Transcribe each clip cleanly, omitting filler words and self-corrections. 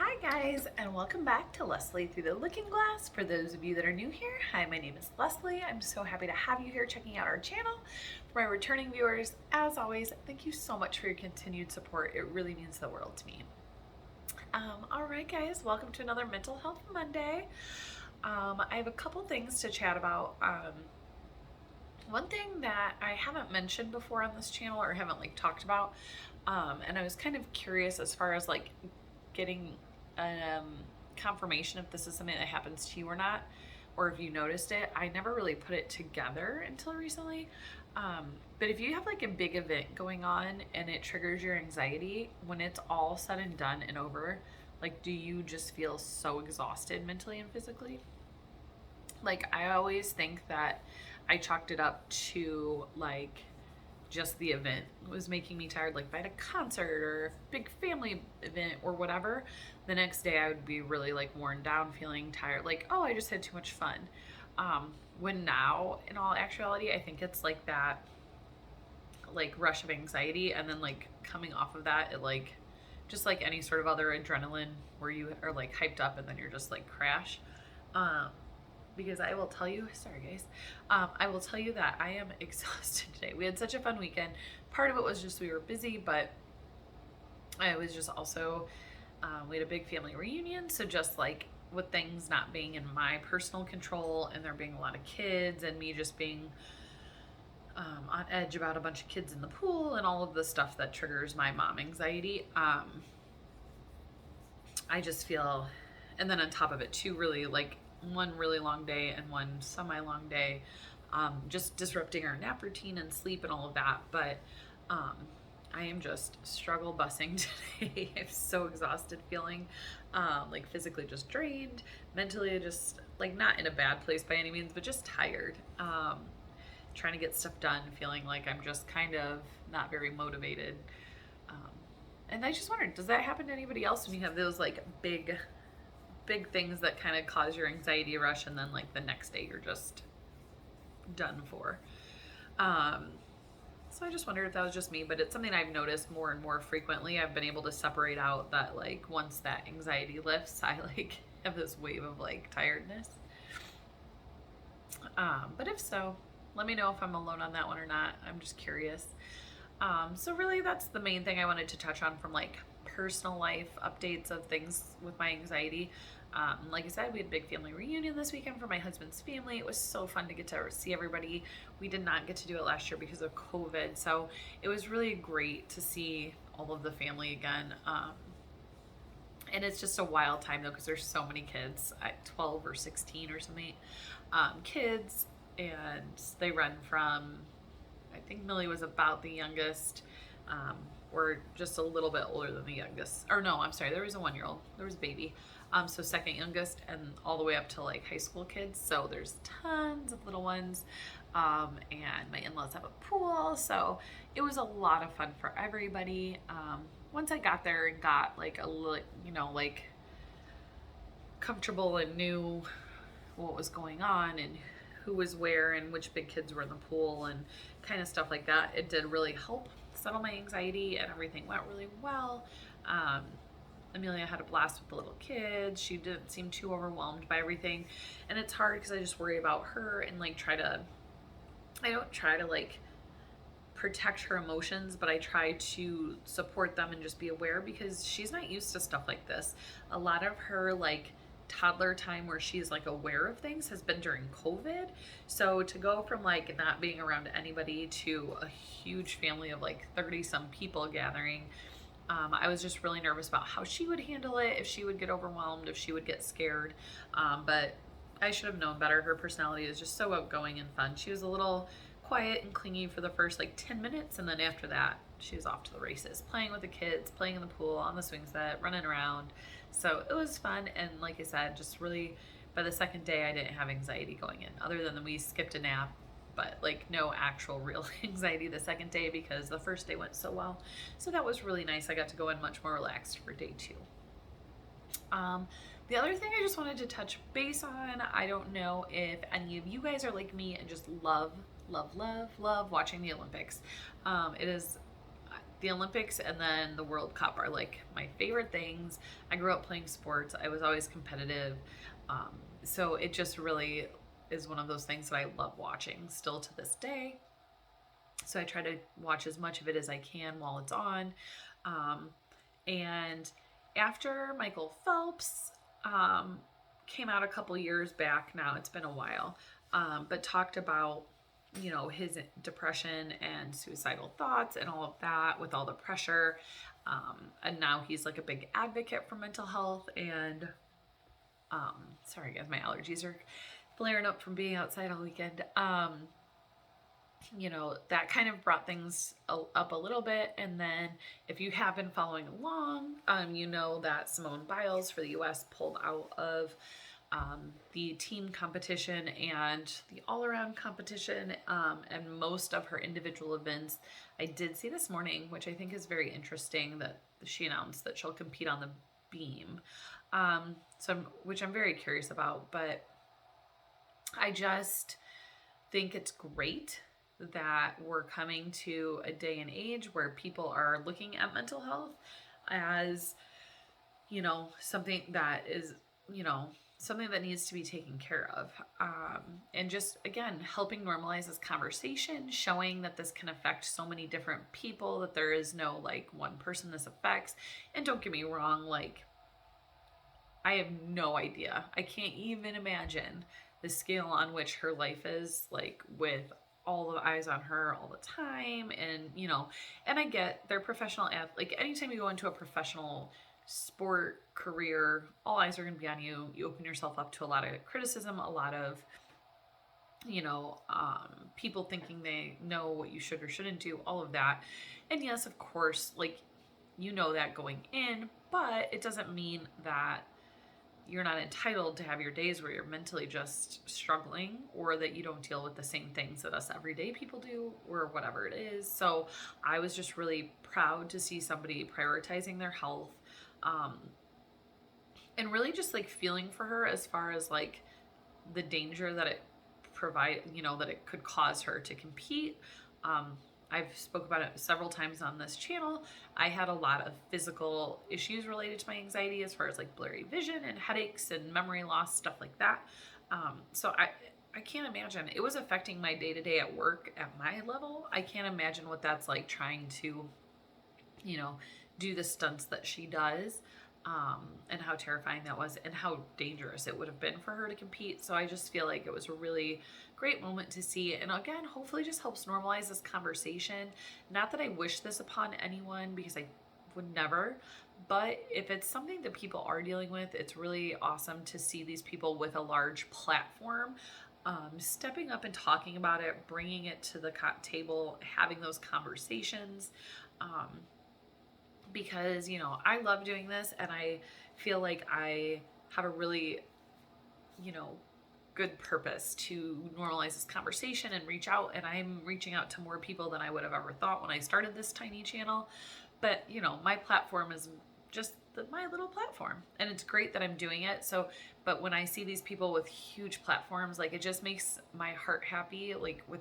Hi guys, and welcome back to Leslie Through the Looking Glass. For those of you that are new here, hi, my name is Leslie. I'm so happy to have you here checking out our channel. For my returning viewers, as always, thank you so much for your continued support. It really means the world to me. All right guys, welcome to another Mental Health Monday. I have a couple things to chat about. One thing that I haven't mentioned before on this channel or haven't talked about, and I was kind of curious as far as getting confirmation if this is something that happens to you or not, or if you noticed it. I never really put it together until recently. But if you have a big event going on and it triggers your anxiety, when it's all said and done and over, do you just feel so exhausted mentally and physically? I always think that I chalked it up to just the event was making me tired. If I had a concert or a big family event or whatever, the next day I would be really worn down, feeling tired, oh, I just had too much fun. When now, in all actuality, I think it's that rush of anxiety, and then coming off of that, it just like any sort of other adrenaline where you are hyped up and then you're just crash. Because I will tell you, sorry guys, I will tell you that I am exhausted today. We had such a fun weekend. Part of it was just we were busy, but I was just also, we had a big family reunion. So just with things not being in my personal control and there being a lot of kids and me just being on edge about a bunch of kids in the pool and all of the stuff that triggers my mom anxiety, I just feel, and then on top of it too, really one really long day and one semi-long day, just disrupting our nap routine and sleep and all of that. But I am just struggle bussing today. I'm so exhausted, feeling physically just drained, mentally just not in a bad place by any means, but just tired, trying to get stuff done, feeling like I'm just kind of not very motivated. And I just wondered, does that happen to anybody else when you have those big things that kind of cause your anxiety rush, and then the next day you're just done for? So I just wondered if that was just me, but it's something I've noticed more and more frequently. I've been able to separate out that once that anxiety lifts, I have this wave of tiredness. But if so, let me know if I'm alone on that one or not. I'm just curious. So really that's the main thing I wanted to touch on from personal life updates of things with my anxiety. Like I said, we had a big family reunion this weekend for my husband's family. It was so fun to get to see everybody. We did not get to do it last year because of COVID, so it was really great to see all of the family again. And it's just a wild time though, because there's so many kids, 12 or 16 or something, kids, and they run from, I think Millie was about the youngest, or just a little bit older than the youngest. Or no, I'm sorry, there was a 1-year-old. There was a baby. So second youngest, and all the way up to high school kids. So there's tons of little ones. And my in-laws have a pool. So it was a lot of fun for everybody. Once I got there and got a little, comfortable and knew what was going on and who was where and which big kids were in the pool and kind of stuff like that, it did really help settle my anxiety, and everything went really well. Amelia had a blast with the little kids. She didn't seem too overwhelmed by everything, and it's hard because I just worry about her and I don't try to protect her emotions, but I try to support them and just be aware, because she's not used to stuff like this. A lot of her toddler time where she's aware of things has been during COVID. So to go from not being around anybody to a huge family of 30 some people gathering, I was just really nervous about how she would handle it, if she would get overwhelmed, if she would get scared. But I should have known better. Her personality is just so outgoing and fun. She was a little quiet and clingy for the first 10 minutes, and then after that she was off to the races, playing with the kids, playing in the pool, on the swing set, running around. So it was fun, and like I said, just really by the second day I didn't have anxiety going in, other than we skipped a nap, but no actual real anxiety the second day because the first day went so well. So that was really nice. I got to go in much more relaxed for day 2. The other thing I just wanted to touch base on, I don't know if any of you guys are like me and just love watching the Olympics. It is the Olympics and then the World Cup are like my favorite things. I grew up playing sports. I was always competitive. So it just really is one of those things that I love watching still to this day. So I try to watch as much of it as I can while it's on. And after Michael Phelps came out a couple years back now, it's been a while, but talked about, you know, his depression and suicidal thoughts and all of that with all the pressure. And now he's like a big advocate for mental health. And sorry guys, my allergies are flaring up from being outside all weekend. You know, that kind of brought things up a little bit. And then if you have been following along, you know that Simone Biles for the US pulled out of the team competition and the all-around competition, and most of her individual events. I did see this morning, which I think is very interesting, that she announced that she'll compete on the beam, which I'm very curious about. But I just think it's great that we're coming to a day and age where people are looking at mental health as, you know, something that is, you know, something that needs to be taken care of. And just, again, helping normalize this conversation, showing that this can affect so many different people, that there is no like one person this affects. And don't get me wrong, like, I have no idea. I can't even imagine the scale on which her life is, like, with all the eyes on her all the time. And, you know, and I get they're professional like anytime you go into a professional sport career, all eyes are going to be on you. You open yourself up to a lot of criticism, a lot of, you know, people thinking they know what you should or shouldn't do, all of that. And yes, of course, like, you know that going in, but it doesn't mean that you're not entitled to have your days where you're mentally just struggling, or that you don't deal with the same things that us everyday people do, or whatever it is. So I was just really proud to see somebody prioritizing their health, and really just like feeling for her as far as like the danger that it that it could cause her to compete. I've spoke about it several times on this channel. I had a lot of physical issues related to my anxiety, as far as like blurry vision and headaches and memory loss, stuff like that. So I can't imagine. It was affecting my day-to-day at work at my level. I can't imagine what that's like, trying to, you know, do the stunts that she does, and how terrifying that was, and how dangerous it would have been for her to compete. So I just feel like it was a really great moment to see. And again, hopefully just helps normalize this conversation. Not that I wish this upon anyone, because I would never, but if it's something that people are dealing with, it's really awesome to see these people with a large platform stepping up and talking about it, bringing it to the table, having those conversations. Because, you know, I love doing this, and I feel like I have a really, you know, good purpose to normalize this conversation and reach out. And I'm reaching out to more people than I would have ever thought when I started this tiny channel. But, you know, my platform is just my little platform, and it's great that I'm doing it. So, but when I see these people with huge platforms, like, it just makes my heart happy, like, with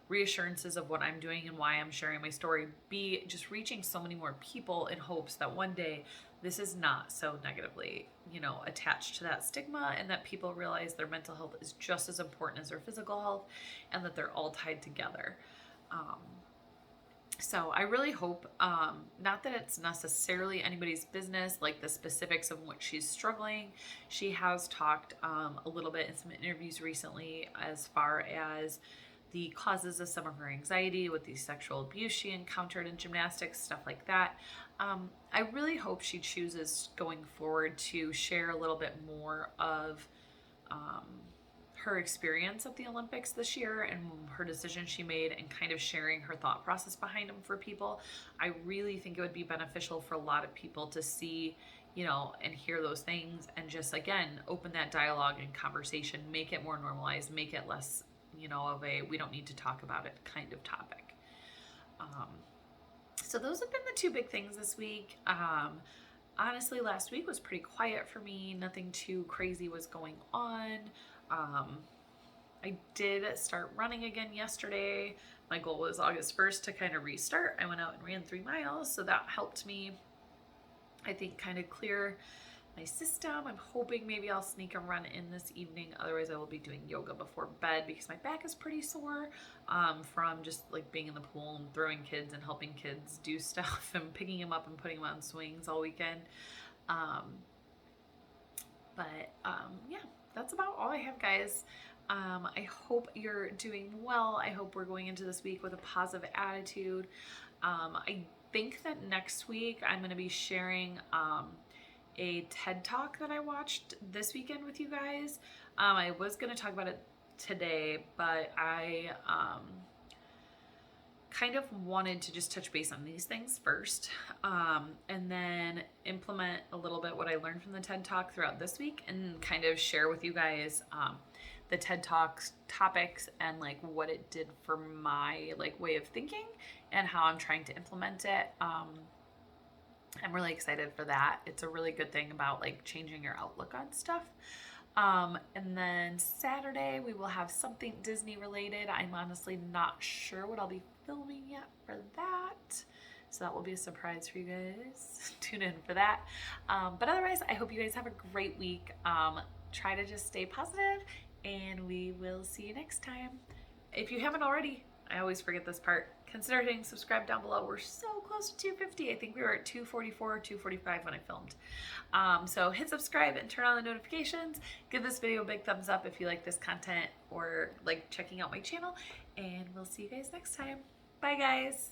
reassurances of what I'm doing and why I'm sharing my story, B, just reaching so many more people in hopes that one day this is not so negatively, you know, attached to that stigma, and that people realize their mental health is just as important as their physical health, and that they're all tied together. So I really hope, not that it's necessarily anybody's business, like the specifics of what she's struggling. She has talked a little bit in some interviews recently as far as the causes of some of her anxiety with the sexual abuse she encountered in gymnastics, stuff like that. I really hope she chooses going forward to share a little bit more of her experience at the Olympics this year, and her decision she made, and kind of sharing her thought process behind them for people. I really think it would be beneficial for a lot of people to see, you know, and hear those things, and just, again, open that dialogue and conversation, make it more normalized, make it less, you know, of a we don't need to talk about it kind of topic. So those have been the two big things this week. Honestly, last week was pretty quiet for me. Nothing too crazy was going on. I did start running again yesterday. My goal was August 1st to kind of restart. I went out and ran 3 miles, so that helped me, I think, kind of clear my system. I'm hoping maybe I'll sneak a run in this evening. Otherwise, I will be doing yoga before bed because my back is pretty sore from just like being in the pool and throwing kids and helping kids do stuff and picking them up and putting them on swings all weekend. Yeah, that's about all I have, guys. I hope you're doing well. I hope we're going into this week with a positive attitude. I think that next week I'm going to be sharing a TED Talk that I watched this weekend with you guys. I was going to talk about it today, but I kind of wanted to just touch base on these things first, and then implement a little bit what I learned from the TED Talk throughout this week, and kind of share with you guys the TED Talks topics and like what it did for my like way of thinking and how I'm trying to implement it. I'm really excited for that. It's a really good thing about like changing your outlook on stuff. And then Saturday we will have something Disney related. I'm honestly not sure what I'll be filming yet for that. So that will be a surprise for you guys. Tune in for that. But otherwise, I hope you guys have a great week. Try to just stay positive, and we will see you next time. If you haven't already, I always forget this part, consider hitting subscribe down below. We're so close to 250. I think we were at 244 or 245 when I filmed. So hit subscribe and turn on the notifications. Give this video a big thumbs up if you like this content or like checking out my channel. And we'll see you guys next time. Bye, guys.